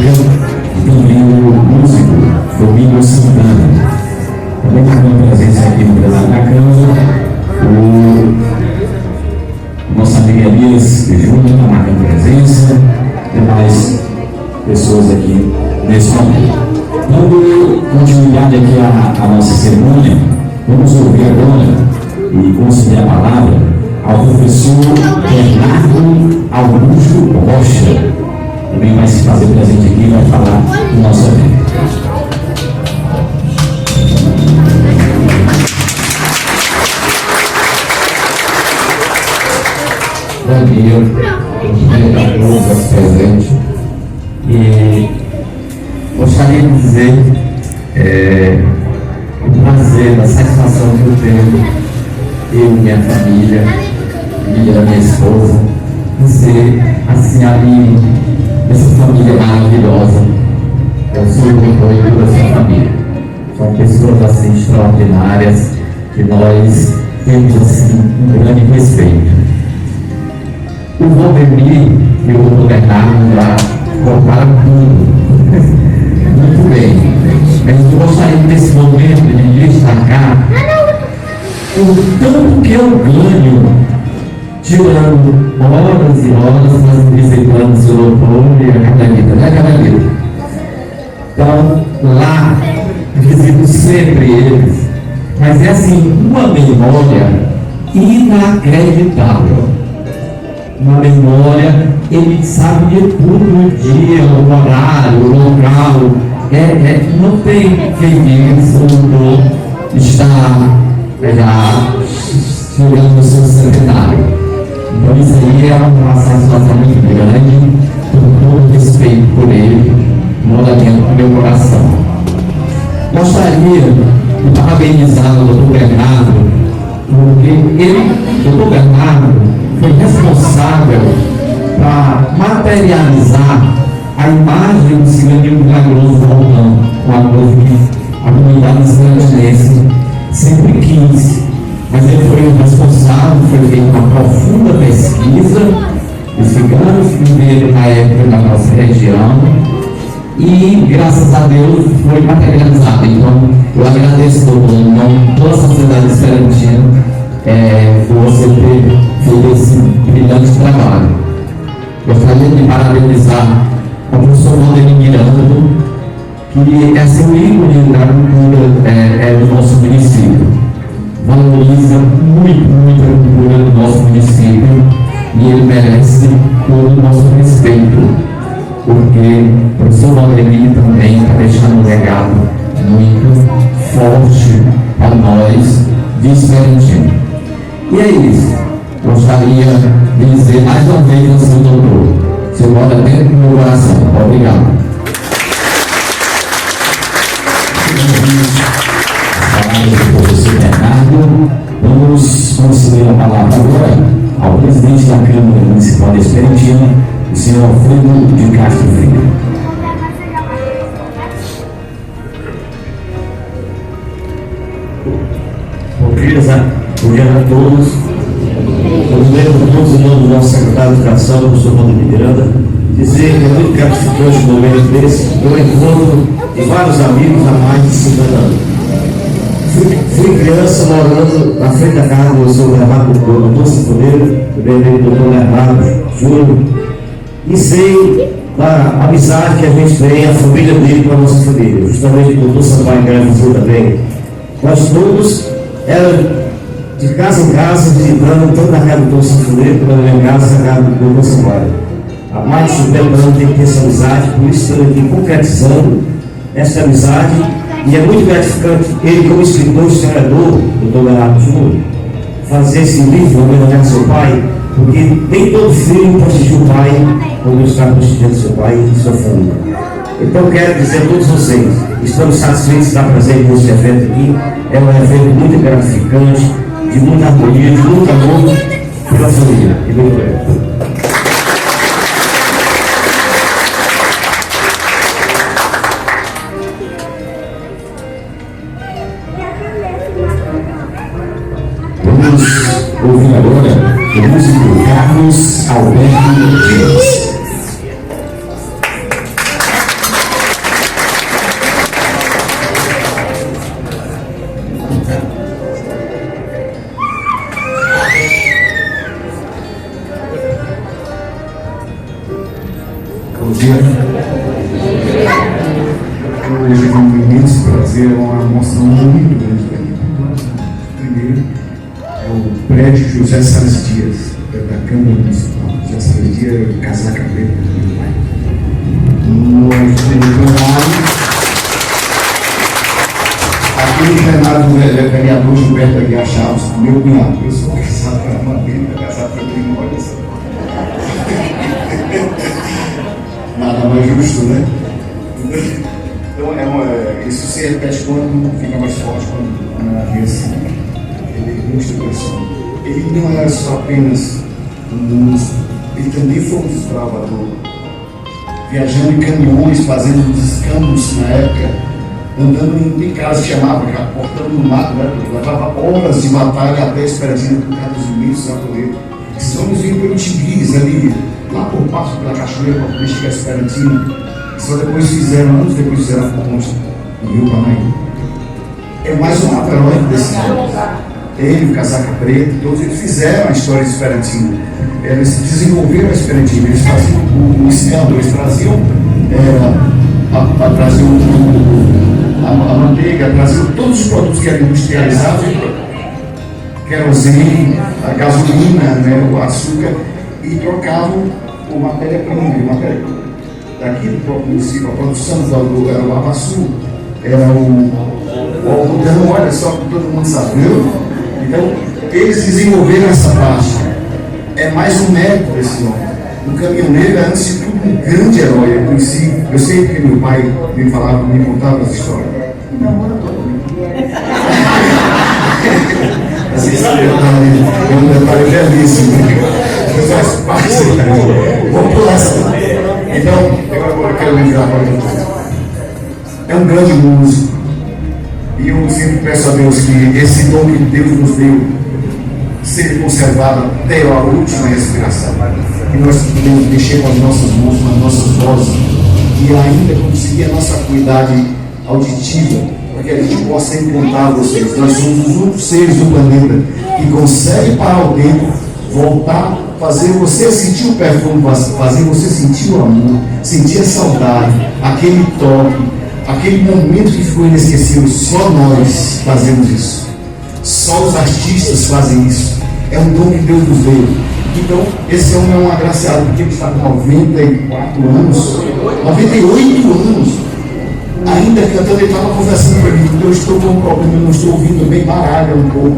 e também o músico Domingo Santana. Também está com presença aqui no plenário da Câmara, o nosso amigo Elias Júnior está marcando presença, e mais pessoas aqui nesse momento. Dando continuidade aqui à nossa cerimônia, vamos ouvir agora e conceder a palavra ao professor Bernardo Augusto Rocha. Também vai se fazer presente aqui e vai falar do nosso evento. Bom dia, vereador presente. E gostaria de dizer o prazer, a satisfação que eu tenho, eu e minha família, minha esposa, de ser assim ali, essa família maravilhosa. Eu sou o orgulho da sua família. São pessoas assim extraordinárias que nós temos assim um grande respeito. O Valdemir e o doutor Bernardo já colocaram tudo muito bem. Mas eu gostaria nesse momento de destacar o tanto que eu ganho tirando horas e horas visitando o seu doutor e a Carmelita, né, Carmelita? Então, lá, visito sempre eles, mas é assim, uma memória inacreditável. Uma memória, ele sabe de tudo, o dia, o horário, o local, não tem feitiço, o doutor está já chegando no seu centenário. Então isso aí é uma satisfação muito grande, com todo respeito por ele, mora dentro do meu coração. Gostaria de parabenizar o doutor Bernardo, porque ele, o doutor Bernardo, foi responsável para materializar a imagem do Ciganinho Milagroso Voltão, uma coisa que a comunidade esclarecida sempre quis. Mas ele foi o responsável, foi feita uma profunda pesquisa, os ciganos viveram na época da nossa região, e graças a Deus foi materializado. Então eu agradeço todo mundo, em nome de toda a sociedade esperantina, por você ter feito esse brilhante trabalho. Gostaria de parabenizar o professor Valdemir Miranda, que é seu ícone da cultura do nosso município. Valoriza muito a cultura do nosso município e ele merece todo o nosso respeito, porque o professor Valdemir também está deixando um legado muito forte para nós de Esperantino. E é isso. Gostaria de dizer mais uma vez ao seu doutor, você mora dentro do meu coração. Obrigado. Do professor Bernardo, vamos conceder a palavra agora ao presidente da Câmara Municipal de Esperantina, o senhor Alfredo de Castro Filho. Bom dia a todos. Eu lembro todos em nome do nosso secretário de Educação, o professor Valdemir Miranda, dizer que é muito gratificante no momento desse, eu encontro de vários amigos há mais de 50 anos. Fui criança morando na frente da casa do seu Bernardo, do doutor Sinfoneiro, do doutor Bernardo Júnior, e sei da amizade que a gente tem, a família dele com a nossa família. Justamente o doutor Sampaio Gravizou também. Nós todos éramos de casa em casa, visitando tanto a casa do doutor Sinfoneiro, como a minha casa, a casa do doutor Sampaio. Há mais de 50 anos tem que ter essa amizade, por isso estou aqui concretizando essa amizade. E é muito gratificante ele, como escritor e historiador, doutor Bernardo Júnior, fazer esse livro homenageando seu pai, porque nem todo filho prestigia o pai como está prestigiando seu pai e sua família. Então quero dizer a todos vocês, estamos satisfeitos de estar presente nesse evento aqui. É um evento muito gratificante, de muita harmonia, de muito amor pela família. E muito obrigado. Vamos ouvir agora o músico Carlos Alberto Dias. Bom dia. Hoje é um imenso prazer, uma emoção muito grande para mim. Primeiro, é o prédio José Salles Dias, da Câmara Municipal. José Salles Dias, casaca preta do meu pai. Nós temos aqui no plenário vereador Gilberto Aguiar Chaves, meu cunhado. Eu sou casado com a irmã dele, casado com a minha irmã, olha só. nada mais justo, né? Então, isso se repete quando fica mais forte, quando vê assim. Ele ilustra a pessoa. Ele não era só apenas um músico, ele também foi um desbravador. Viajando em caminhões, fazendo descampos na época, andando em casas que chamava, cortando no mato, né? Levava horas de batalha até Esperantina por causa dos inimigos do Santo. Esses homens vinham pelo Tigris ali, lá por passo pela cachoeira, para poder chegar a Esperantina. E só depois fizeram, anos depois fizeram a ponte no Rio Paranaíba. É mais um herói desse homem. Ele, o Casaca Preta, todos eles fizeram a história de Esperantina. Eles desenvolveram a Esperantina, eles faziam o escândalo, eles traziam a manteiga, traziam todos os produtos que eram industrializados, querosene, a gasolina, né, o açúcar, e trocavam por matéria-prima. Daqui do próprio município, a produção do era o abaçu, era o algodão, olha só que todo mundo sabe, viu? Então, eles desenvolveram essa parte. É mais um mérito desse nome. O caminhoneiro é, antes de tudo, um grande herói. Eu sei que meu pai me falava, me contava essa história. Não, esse é um detalhe belíssimo. Faz parte. Vamos pular essa. Então, eu agora quero lembrar para você. É um grande músico. E eu sempre peço a Deus que esse dom que Deus nos deu seja conservado até a última respiração. Que nós podemos mexer com as nossas mãos, com as nossas vozes, e ainda conseguir a nossa acuidade auditiva, para que a gente possa encontrar vocês. Nós somos os únicos seres do planeta que conseguem parar o tempo, voltar, fazer você sentir o perfume, fazer você sentir o amor, sentir a saudade, aquele toque, aquele momento que ficou inesquecível. Só nós fazemos isso. Só os artistas fazem isso. É um dom que Deus nos deu. Então, esse homem é um agraciado, porque ele está com 94 anos, 98 anos, ainda cantando. Ele estava conversando para mim, eu estou com um problema, eu não estou ouvindo, eu bem baralho um pouco,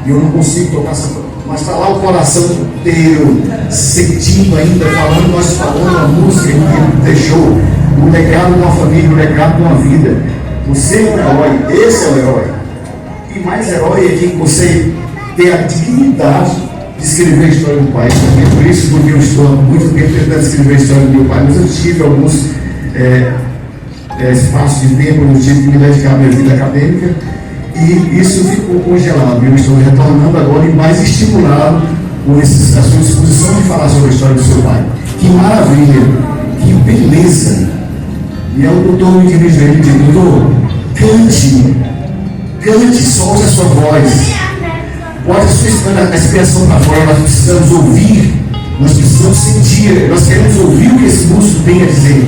e eu não consigo tocar essa coisa. Mas está lá o coração inteiro, sentindo ainda, falando, nós falando a música que ele deixou, o legado de uma família, o legado de uma vida. Você é um herói, esse é o herói. E mais herói é quem consegue ter a dignidade de escrever a história do pai. É por isso que eu estou há muito tempo tentando escrever a história do meu pai, mas eu tive alguns espaços de tempo onde eu tive que me dedicar à minha vida acadêmica, e isso ficou congelado. Eu estou retornando agora e mais estimulado com a sua disposição de falar sobre a história do seu pai. Que maravilha, que beleza! E aí o doutor me dirigiu, ele disse: doutor, cante, solte a sua voz. Bota a sua expressão para fora. Nós precisamos ouvir, nós precisamos sentir, nós queremos ouvir o que esse músico tem a dizer.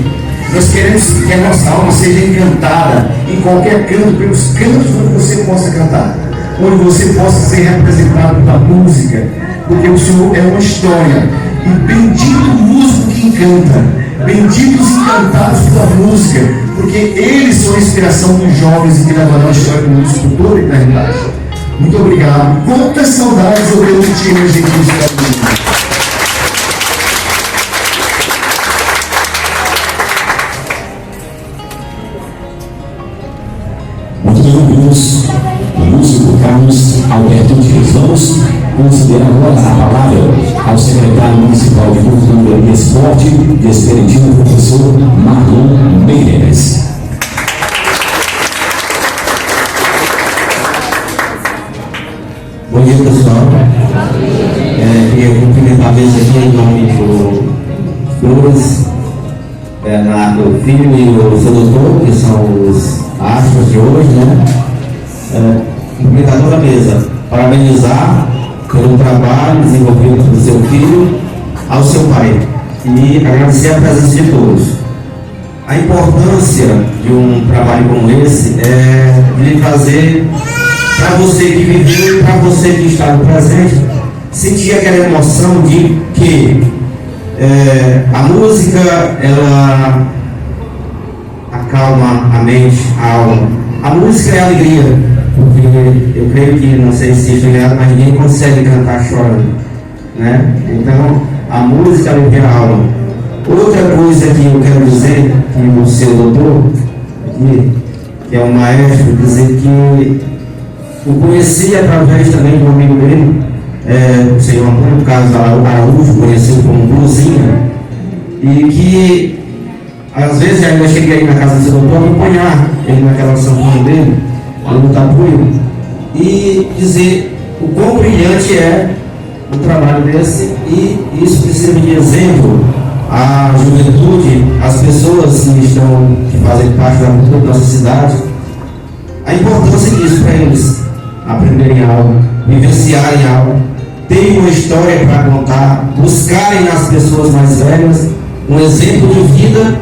Nós queremos que a nossa alma seja encantada em qualquer canto, pelos cantos onde você possa cantar, onde você possa ser representado pela música, porque o Senhor é uma história. E bendito o músico que encanta, benditos os encantados pela música, porque eles são a inspiração dos jovens e que levarão a história do músico por toda a eternidade. Muito obrigado. Quantas saudades eu tenho de ti, meus irmãos. Muito bem, ouvimos o músico Carlos Alberto Dias. Vamos considerar agora a palavra ao secretário municipal de Cultura e Esporte de Esperantina, professor Marlon Meireles. Bom dia, pessoal. Queria cumprimentar a mesa aqui em nome do Flores, Bernardo Filho e o seu doutor, que são os astros de hoje, né? Cumprimentar toda a mesa, parabenizar pelo trabalho desenvolvido pelo seu filho ao seu pai e agradecer a presença de todos. A importância de um trabalho como esse é de trazer para você que viveu e para você que está no presente, sentir aquela emoção de que a música, ela acalma a mente, a alma. A música é alegria, porque eu creio que, não sei se estou ligado, mas ninguém consegue cantar chorando, né? Então, a música alivia a alma. Outra coisa que eu quero dizer, que o seu doutor, que é um maestro, dizer que eu conheci através também de um amigo dele, o senhor Antônio Carlos Araújo, conhecido como Blusinha, e que às vezes ainda cheguei aí na casa do seu doutor a acompanhar ele naquela sanfona dele, ali no Tapuio, e dizer o quão brilhante é o trabalho desse, e isso que serve de exemplo à juventude, às pessoas que fazem parte da cultura da nossa cidade, a importância disso para eles aprenderem algo, vivenciarem algo, terem uma história para contar, buscarem nas pessoas mais velhas um exemplo de vida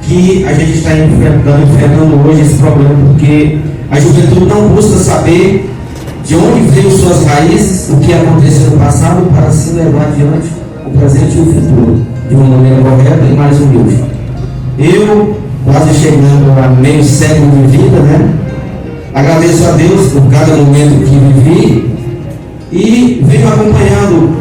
que a gente está enfrentando hoje esse problema, porque a juventude não busca saber de onde veio suas raízes, o que aconteceu no passado, para se levar adiante o presente e o futuro de uma maneira correta e mais humilde. Eu, quase chegando a meio século de vida, agradeço a Deus por cada momento que vivi e venho acompanhando,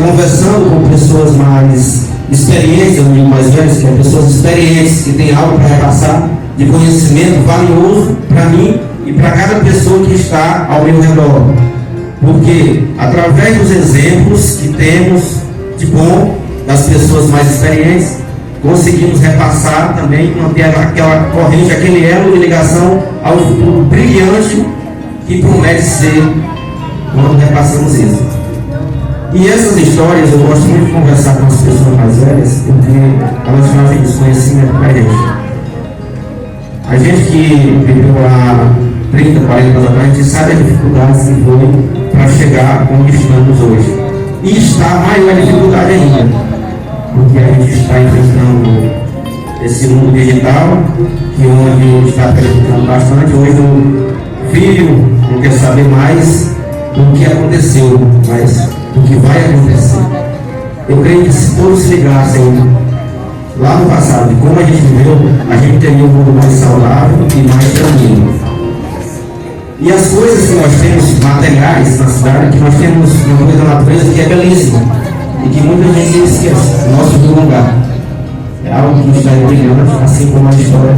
conversando com pessoas mais experientes, eu não digo mais velhas, que é pessoas experientes que têm algo para repassar de conhecimento valioso para mim e para cada pessoa que está ao meu redor. Porque através dos exemplos que temos de bom das pessoas mais experientes, conseguimos repassar também, manter aquela corrente, aquele elo de ligação ao futuro brilhante que promete ser quando repassamos isso. E essas histórias eu gosto muito de conversar com as pessoas mais velhas, porque elas trazem desconhecimento para a gente. A gente que viveu há 30, 40 anos atrás, a gente sabe as dificuldades que foi para chegar onde estamos hoje. E está maior a dificuldade ainda, porque a gente está enfrentando esse mundo digital, que onde está prejudicando bastante. Hoje o filho não quer saber mais do que aconteceu, mas do que vai acontecer. Eu creio que se todos se ligassem lá no passado de como a gente viveu, a gente teria um mundo mais saudável e mais tranquilo. E as coisas que nós temos materiais na cidade, que nós temos uma coisa da natureza que é belíssima e que muita gente esquece, o nosso lugar. É algo que está brilhante, assim como a história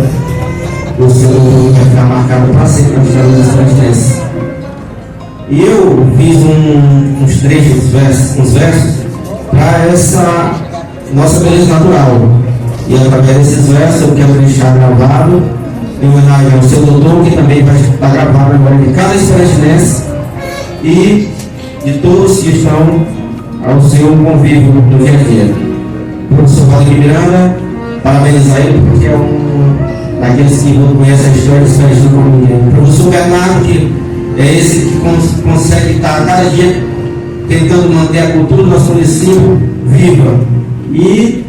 do seu vai ficar marcada para sempre na história dos estudantes. E eu fiz uns trechos, uns versos para essa nossa beleza natural. E através desses versos eu quero deixar gravado em homenagem ao seu doutor, que também vai estar gravado agora de cada esperantinense e de todos que estão ao seu convívio no dia a dia. O professor Valdemir Miranda, parabenizar ele, porque é um daqueles que não conhecem a história do Esperantino como ninguém. O professor Bernardo, que é esse que consegue estar cada dia tentando manter a cultura do nosso município viva. E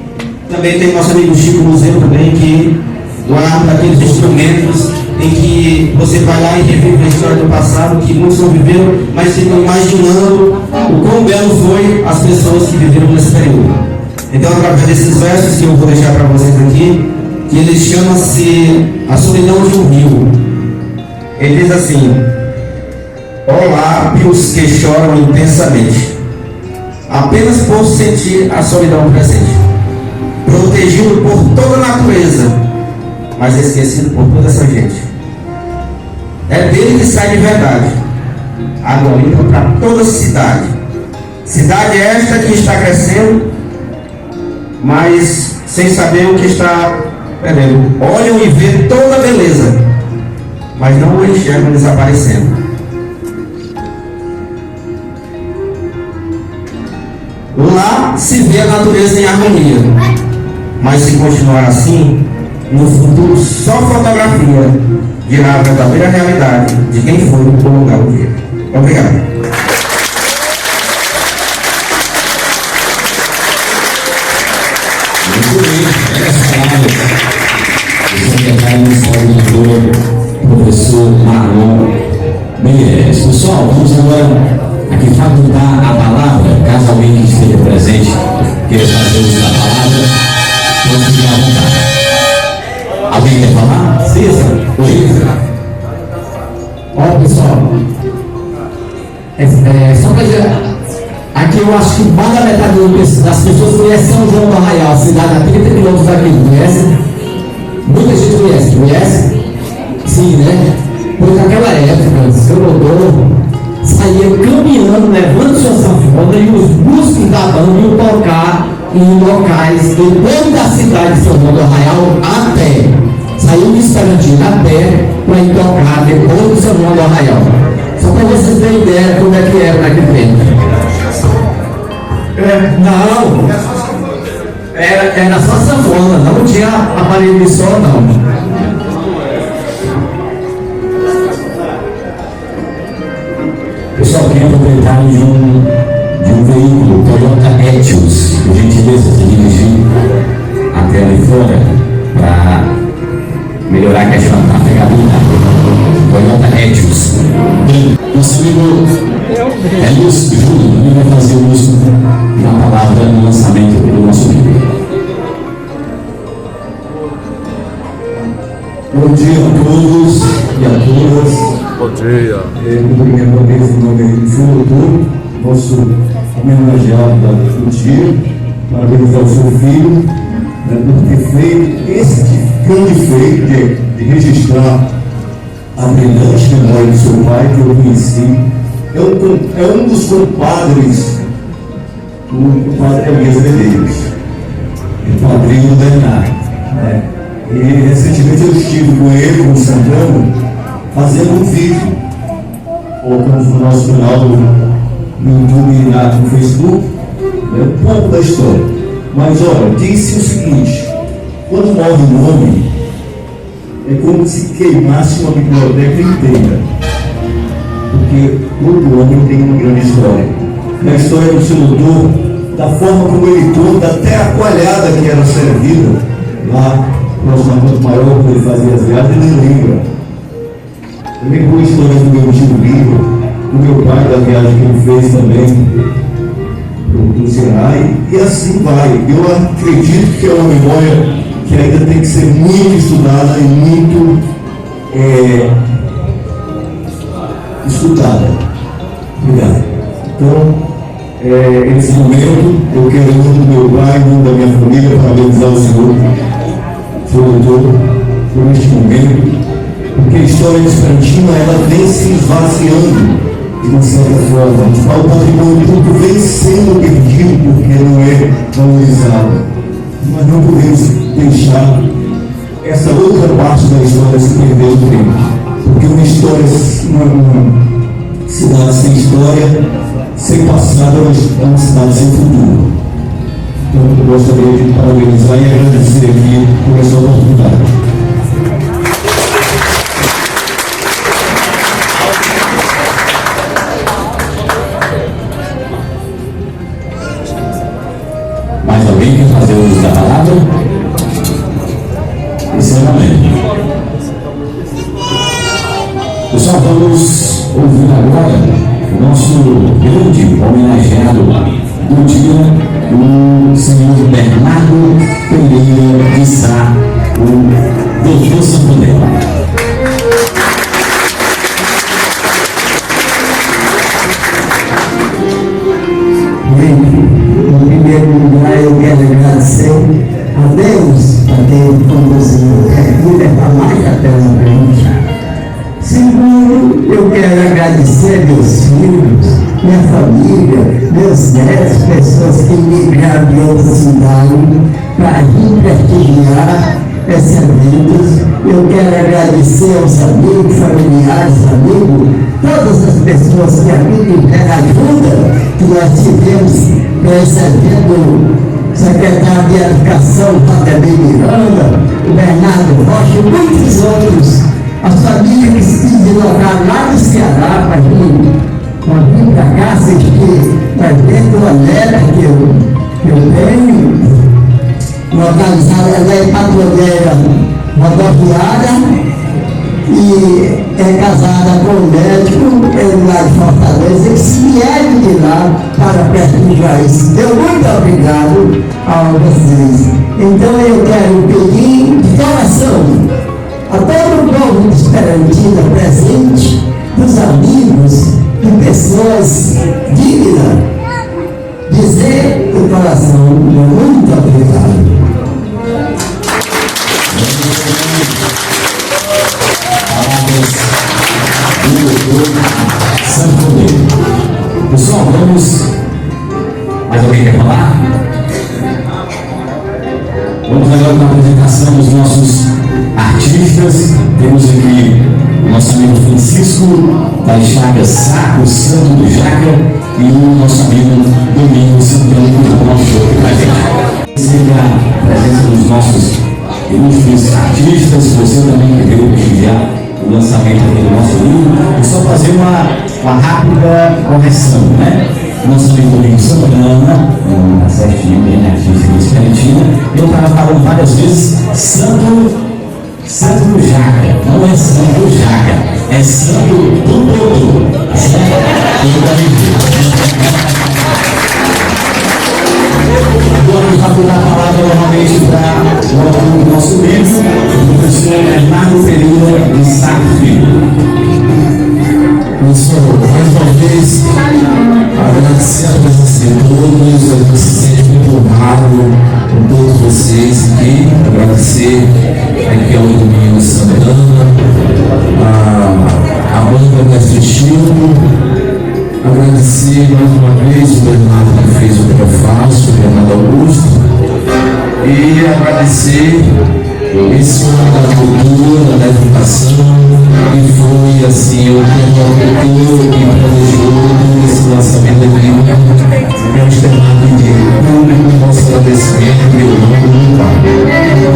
também tem nosso amigo Chico Museu também, que guarda aqueles instrumentos em que você vai lá e revive a história do passado, que muitos não viveram, mas ficam imaginando o quão belo foi as pessoas que viveram nesse período. Então, através desses versos que eu vou deixar para vocês aqui, que ele chama-se A Solidão de um Rio. Ele diz assim: ó lábios que choram intensamente, apenas por sentir a solidão presente, protegido por toda a natureza, mas esquecido por toda essa gente. É dele que sai de verdade água limpa para toda a cidade. Cidade esta que está crescendo, mas sem saber o que está perdendo. Olham e vê toda a beleza, mas não o enxergam desaparecendo. Lá se vê a natureza em harmonia, mas se continuar assim, no futuro só fotografia dirá a verdadeira realidade de quem foi no lugar um dia. Obrigado. Muito bem, essas palavras do secretário municipal de cultura, professor Marlon Meirelles. Pessoal, vamos agora aqui facultar a palavra, caso alguém que esteja presente queira fazer uso da palavra, pode ficar à vontade. Alguém quer falar? César? Oi. Ó, pessoal, só para Aqui eu acho que mais da metade das pessoas conhecem São João do Arraial, cidade a 30 quilômetros daqui, conhece? Muita gente conhece? Sim, né? Pois naquela época, seu doutor saía caminhando, levando sua sanfona e os músicos da banda iam tocar em locais depois da cidade de São João do Arraial a pé. Saiu de Esperantina a pé para ir tocar depois do São João do Arraial. Só para vocês terem ideia de como é que era naquele tempo. Não, era só sanfona, não tinha aparelho de som, não. Pessoal, queria aproveitar de um veículo Toyota Etios, por gentileza, se dirigir até ali fora para melhorar a questão da pegada. Toyota Etios. Nosso amigo Lúcio Júnior também vai fazer o uso da palavra no lançamento do nosso livro. Bom dia a todos e a todas. Bom dia. Cumprimento a mesa em nome do seu doutor, nosso homenageado do dia, parabenizar o seu filho por ter feito esse grande feito de registrar a brilhante memória do seu pai, que eu conheci. É um dos compadres do padre Elias Medeiros, o padrinho do Bernardo. E recentemente eu estive com ele, com o Santana, fazendo um vídeo. Colocamos no nosso canal no YouTube e no Facebook, um pouco da história. Mas olha, disse o seguinte: quando morre um homem, é como se queimasse uma biblioteca inteira. Porque todo homem tem uma grande história. Na história do seu doutor, da forma como ele conta, até a coalhada que era servida lá no orçamento maior, quando ele fazia as viagens, ele lembra. Eu lembro histórias do meu tio Lino, do meu pai, da viagem que ele fez também para o Ceará, e assim vai. Eu acredito que é uma memória que ainda tem que ser muito estudada e muito escutada. Obrigado. Então, esse momento, eu quero, em nome do meu pai, em nome da minha família, parabenizar o senhor doutor, por este momento, porque a história de Esperantina, ela vem se esvaziando de uma certa forma. O patrimônio público vem sendo perdido porque não é valorizado. Mas não podemos deixar essa outra parte da história se perder no tempo. Porque uma história, uma cidade sem história, sem passado, é uma cidade sem futuro. Então eu gostaria de parabenizar e agradecer aqui por essa oportunidade. Mais alguém quer fazer uso da palavra? Esse é o momento. Pessoal, vamos ouvir agora o nosso grande homenageado do dia, o senhor Bernardo Pereira de Sá, o doutor sanfoneiro. Em primeiro lugar, eu quero agradecer a Deus por ter conduzido e levar mais até a frente. Segundo, eu quero agradecer meus filhos, minha família, meus netos, pessoas que migraram de outra cidade para vir prestigiar esses eventos. Eu quero agradecer aos amigos, familiares, amigos, todas as pessoas que a mim deram ajuda que nós tivemos para esse evento. Secretário de Educação, Valdemir Miranda, o Bernardo Rocha e muitos outros. As famílias que se deslocaram lá do Ceará para vir para cá, assistir o evento alegre que eu tenho, localizada na Patrulheira Rodoviária, e é casada com um médico, ele lá de Fortaleza, eles vieram de lá para prestigiar isso. Então, muito obrigado a vocês. Então, eu quero pedir de coração a todo o povo de Esperantina presente, dos amigos, de pessoas dignas, coração, muito obrigado. Palavras do doutor Santo Poder. Pessoal, vamos. Mais alguém quer falar? Vamos agora com a apresentação dos nossos artistas. Temos aqui o nosso amigo Francisco das Chagas Sá, o Santo do Jaca, e o nosso amigo Domingos Santana, que vai dar um show aqui pra gente. Sempre a presença dos nossos ilustres artistas, você também que veio prestigiar o lançamento aqui do nosso livro. E só fazer uma rápida correção, né? Nosso amigo Domingos Santana, tá certinho, bem artista de Esperantina, eu estava falando várias vezes Santo do Jaca, não é Santo do Jaca, é Santo do Todo. Agora vamos dar a palavra novamente para o nosso livro, o professor Bernardo Pereira de Sá Filho. Professor, mais uma vez, agradecer a presença de todos, a gente se sente muito honrado com todos vocês aqui, agradecer aqui ao Domingos Santana, a banda Mestre Chico, agradecer mais uma vez o Bernardo que fez o prefácio, o Bernardo Augusto, e agradecer esse homem da cultura, da educação, que foi assim, o promotor e planejou esse lançamento aqui. Eu externar público, nosso agradecimento e o nome do Pai.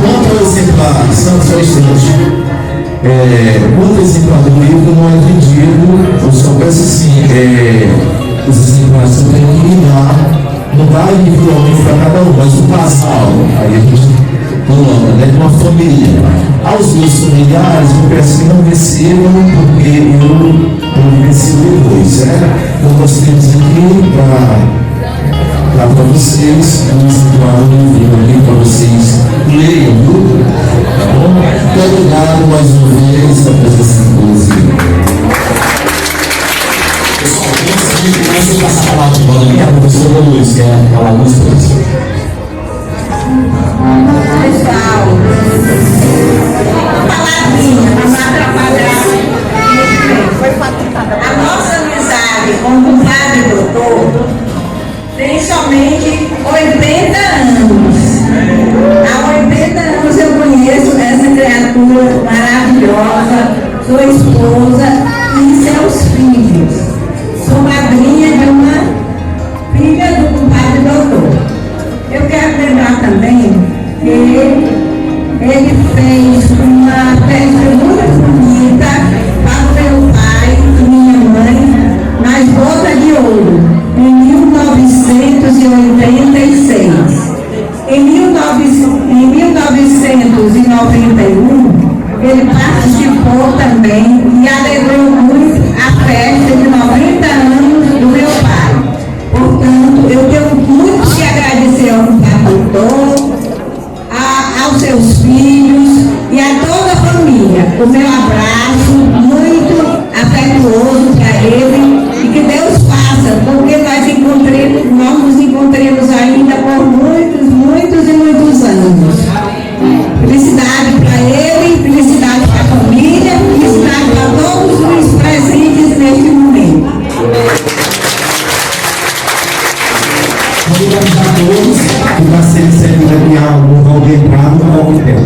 Quanto exemplar, só instante, quanto exemplar do livro não é vendido, eu só peço assim, os exemplares só tem que ir lá, não vai individualmente para cada um, mas o casal, aí a gente coloca, né, de uma família. Aos meus familiares, eu peço que não recebam, porque eu recebo depois, certo? Então nós temos aqui para vocês, vamos situar um livro aqui para vocês leiam, viu? Tá bom? Muito obrigado mais uma vez pela presença de todos. Pessoal, antes de passar a palavra de volta aqui, a professora Luiz quer falar algumas coisas. Pessoal, uma palavrinha para não atrapalhar. A nossa amizade com o compadre doutor tem somente 80 anos. Há 80 anos eu conheço essa criatura maravilhosa, sua esposa e seus filhos. Sou madrinha de uma filha do compadre doutor. Eu quero lembrar também que ele fez uma festa muito bonita para o meu pai e minha mãe nas Botas de Ouro, em 1986. Em 1991, ele participou também e alegrou muito a festa de 90 anos do meu pai. Portanto, eu tenho muito que agradecer ao doutor, aos seus filhos e a toda a família. O meu abraço muito afetuoso para ele e que Deus faça, porque nós nos encontremos ainda por muitos, muitos e muitos anos. Felicidade para ele, felicidade para a família, felicidade para todos os presentes neste momento. Obrigado a todos, que vai ser sempre aqui ao Valdir Prado, ao Valdir.